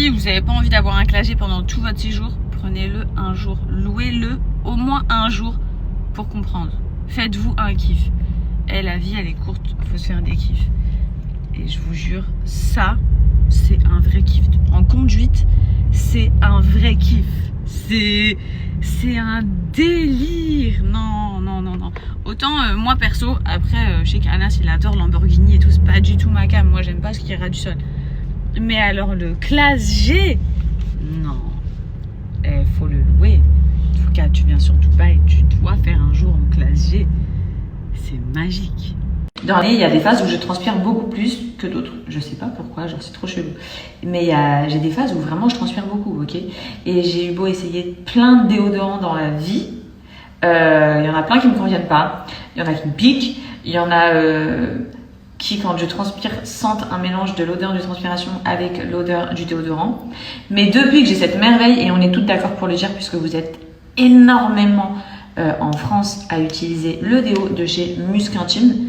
Si vous n'avez pas envie d'avoir un clagé pendant tout votre séjour, prenez-le un jour, louez-le au moins un jour pour comprendre. Faites-vous un kiff. Et la vie, elle est courte, il faut se faire des kiffs. Et je vous jure, ça, c'est un vrai kiff. En conduite, c'est un vrai kiff. C'est un délire. Non, non, non, non. Autant moi perso, après, je sais qu'Anas il adore Lamborghini et tout, c'est pas du tout ma cam. Moi j'aime pas ce qui ira du sol. Mais alors le classe G, non. Faut le louer. En tout cas, tu viens sur Dubaï, tu dois faire un jour en classe G. C'est magique. Dans l'année, il y a des phases où je transpire beaucoup plus que d'autres. Je sais pas pourquoi, genre c'est trop chelou. Mais j'ai des phases où vraiment je transpire beaucoup, ok. Et j'ai eu beau essayer plein de déodorants dans la vie. Il y en a plein qui me conviennent pas. Il y en a qui me piquent. Il y en a qui, quand je transpire, sentent un mélange de l'odeur de transpiration avec l'odeur du déodorant. Mais depuis que j'ai cette merveille, et on est toutes d'accord pour le dire puisque vous êtes énormément en France à utiliser le déo de chez Musc Intime,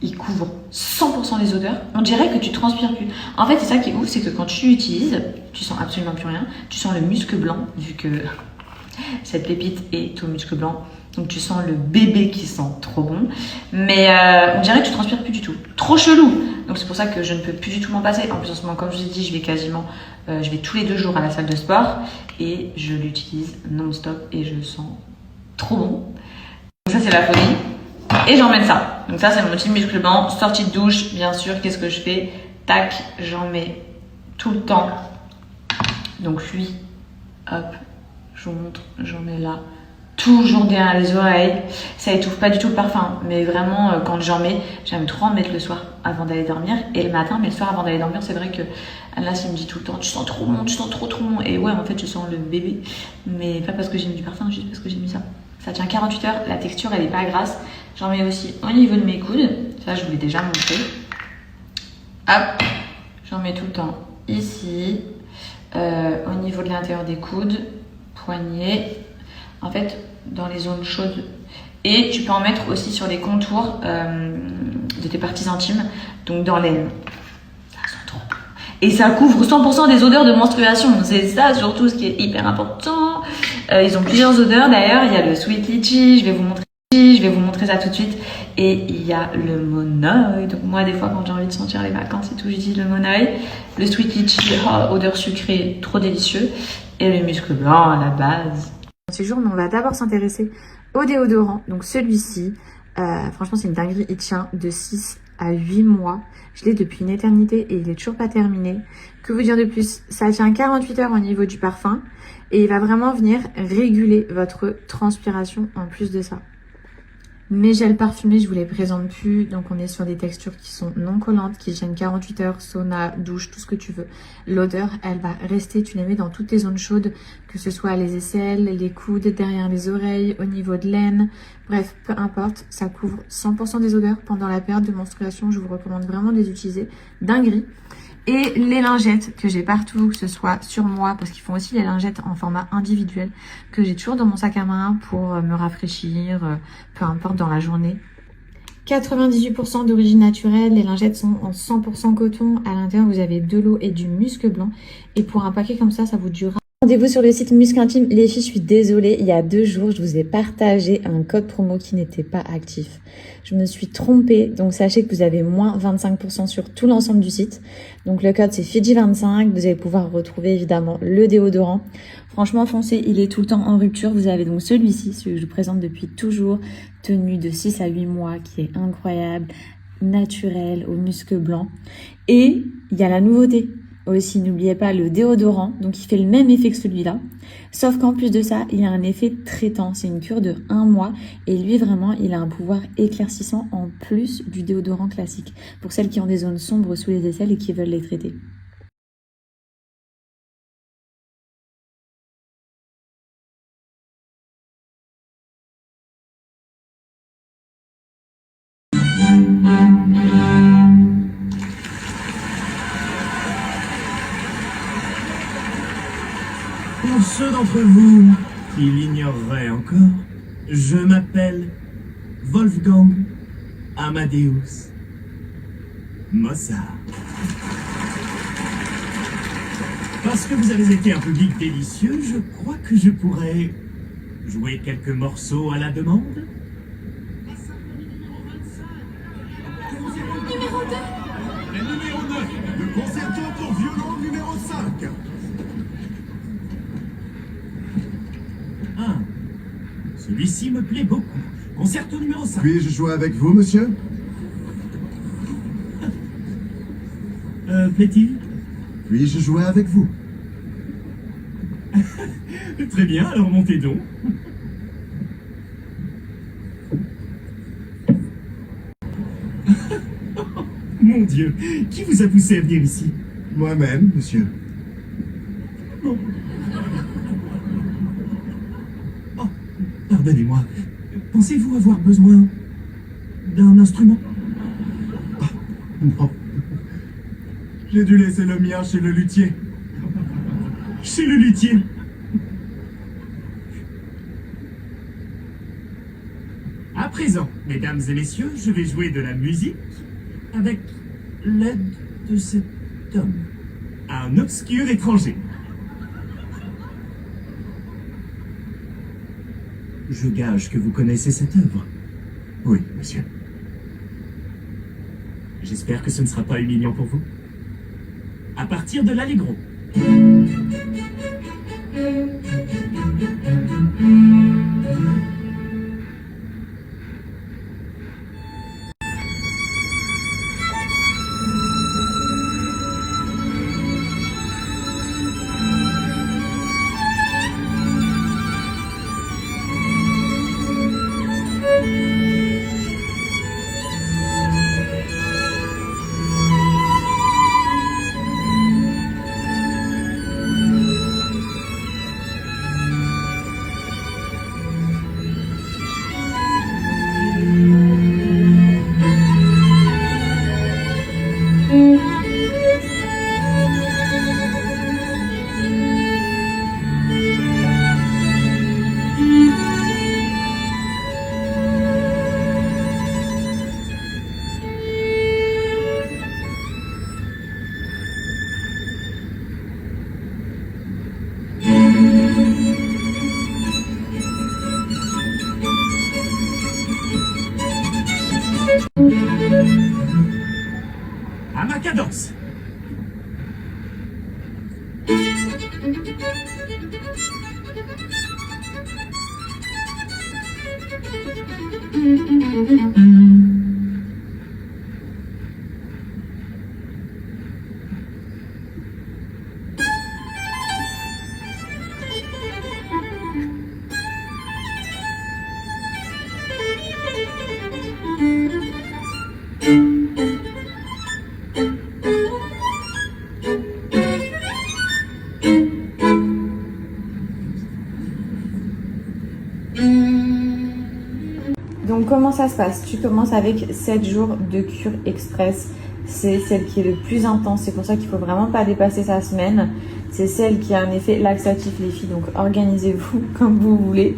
il couvre 100% des odeurs. On dirait que tu transpires plus. En fait, c'est ça qui est ouf, c'est que quand tu l'utilises, tu sens absolument plus rien. Tu sens le musc blanc, vu que cette pépite est au musc blanc. Donc tu sens le bébé qui sent trop bon. Mais on dirait que tu transpires plus du tout. Trop chelou. Donc c'est pour ça que je ne peux plus du tout m'en passer. En plus en ce moment, comme je vous ai dit, je vais tous les 2 jours à la salle de sport. Et je l'utilise non-stop et je sens trop bon. Donc ça c'est la folie. Et j'emmène ça. Donc ça c'est mon petit muscle blanc. Sortie de douche, bien sûr. Qu'est-ce que je fais? Tac, j'en mets tout le temps. Donc lui, hop, je vous montre, j'en mets là. Toujours derrière les oreilles. Ça étouffe pas du tout le parfum. Mais vraiment, quand j'en mets, j'aime trop en mettre le soir avant d'aller dormir. Et le matin, mais le soir avant d'aller dormir, c'est vrai que Anas il me dit tout le temps, tu sens trop bon, tu sens trop bon. Et ouais, en fait, je sens le bébé. Mais pas parce que j'ai mis du parfum, juste parce que j'ai mis ça. Ça tient 48 heures. La texture, elle est pas grasse. J'en mets aussi au niveau de mes coudes. Ça, je vous l'ai déjà montré. Hop. J'en mets tout le temps ici. Au niveau de l'intérieur des coudes. Poignets. En fait, dans les zones chaudes. Et tu peux en mettre aussi sur les contours de tes parties intimes. Donc dans l'aine. Ça sent trop. Et ça couvre 100% des odeurs de menstruation. C'est ça surtout ce qui est hyper important. Ils ont plusieurs odeurs d'ailleurs. Il y a le Sweet Litchi. Je vais vous montrer ça tout de suite. Et il y a le Monoï. Donc moi, des fois, quand j'ai envie de sentir les vacances et tout, j'utilise le Monoï. Le Sweet Litchi, odeur sucrée, trop délicieux. Et le muscle blanc à la base. Ce jour, on va d'abord s'intéresser au déodorant. Donc celui-ci, franchement, c'est une dinguerie. Il tient de 6 à 8 mois. Je l'ai depuis une éternité et il est toujours pas terminé. Que vous dire de plus? Ça tient 48 heures au niveau du parfum. Et il va vraiment venir réguler votre transpiration en plus de ça. Mes gels parfumés, je vous les présente plus. Donc on est sur des textures qui sont non collantes, qui tiennent 48 heures, sauna, douche, tout ce que tu veux. L'odeur, elle va rester, tu les mets dans toutes tes zones chaudes, que ce soit les aisselles, les coudes, derrière les oreilles, au niveau de l'aine. Bref, peu importe, ça couvre 100% des odeurs pendant la période de menstruation. Je vous recommande vraiment de les utiliser. Dinguerie. Et les lingettes que j'ai partout, que ce soit sur moi, parce qu'ils font aussi les lingettes en format individuel, que j'ai toujours dans mon sac à main pour me rafraîchir, peu importe dans la journée. 98% d'origine naturelle, les lingettes sont en 100% coton. À l'intérieur, vous avez de l'eau et du musc blanc. Et pour un paquet comme ça vous durera. Rendez-vous sur le site Musc Intime. Les filles, je suis désolée, il y a 2 jours, je vous ai partagé un code promo qui n'était pas actif. Je me suis trompée, donc sachez que vous avez moins 25% sur tout l'ensemble du site. Donc le code c'est Fidji25, vous allez pouvoir retrouver évidemment le déodorant. Franchement foncez, il est tout le temps en rupture. Vous avez donc celui-ci, celui que je vous présente depuis toujours, tenu de 6 à 8 mois, qui est incroyable, naturel, au musc blanc. Et il y a la nouveauté. Aussi, n'oubliez pas le déodorant, donc il fait le même effet que celui-là, sauf qu'en plus de ça, il y a un effet traitant, c'est une cure de 1 mois, et lui vraiment, il a un pouvoir éclaircissant en plus du déodorant classique, pour celles qui ont des zones sombres sous les aisselles et qui veulent les traiter. Pour ceux d'entre vous qui l'ignoreraient encore, je m'appelle Wolfgang Amadeus Mozart. Parce que vous avez été un public délicieux, je crois que je pourrais jouer quelques morceaux à la demande. Le numéro 9, le concerto pour violon numéro 5. Ah, celui-ci me plaît beaucoup. Concerto numéro 5. Puis-je jouer avec vous, monsieur? Plaît-il? Puis-je jouer avec vous? Très bien, alors montez donc. Mon Dieu, qui vous a poussé à venir ici? Moi-même, monsieur. Oh, pardonnez-moi. Pensez-vous avoir besoin d'un instrument? Non. J'ai dû laisser le mien chez le luthier. Chez le luthier? À présent, mesdames et messieurs, je vais jouer de la musique avec l'aide de cet homme, un obscur étranger. Je gage que vous connaissez cette œuvre. Oui, monsieur. J'espère que ce ne sera pas humiliant pour vous. À partir de l'allegro. À ma cadence. Donc comment ça se passe? Tu commences avec 7 jours de cure express. C'est celle qui est le plus intense. C'est pour ça qu'il ne faut vraiment pas dépasser sa semaine. C'est celle qui a un effet laxatif, les filles. Donc organisez-vous comme vous voulez.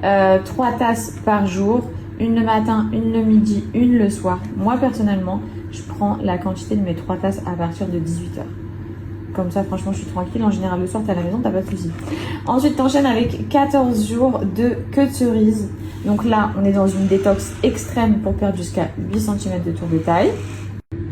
3 tasses par jour. Une le matin, une le midi, une le soir. Moi personnellement, je prends la quantité de mes 3 tasses à partir de 18h. Comme ça, franchement, je suis tranquille. En général, le soir, tu es à la maison, t'as pas de soucis. Ensuite, tu enchaînes avec 14 jours de queue de cerise. Donc là, on est dans une détox extrême pour perdre jusqu'à 8 cm de tour de taille.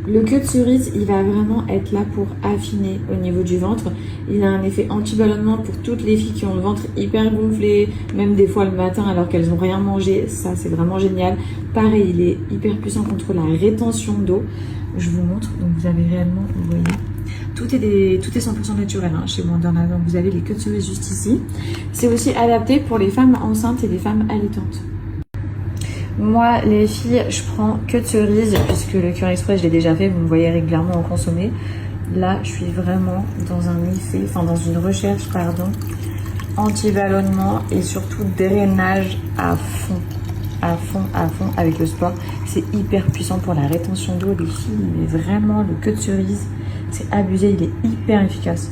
Le queue de cerise, il va vraiment être là pour affiner au niveau du ventre. Il a un effet anti-ballonnement pour toutes les filles qui ont le ventre hyper gonflé, même des fois le matin alors qu'elles n'ont rien mangé. Ça, c'est vraiment génial. Pareil, il est hyper puissant contre la rétention d'eau. Je vous montre, donc vous avez réellement, vous voyez, tout est 100% naturel hein, chez Wonderland. Donc vous avez les queues de cerise juste ici. C'est aussi adapté pour les femmes enceintes et les femmes allaitantes. Moi, les filles, je prends queue de cerise puisque le Cure Express, je l'ai déjà fait. Vous me voyez régulièrement en consommer. Là, je suis vraiment dans un effet, dans une recherche, anti-ballonnement et surtout drainage à fond avec le sport. C'est hyper puissant pour la rétention d'eau des filles. Mais vraiment, le queue de cerise, c'est abusé. Il est hyper efficace.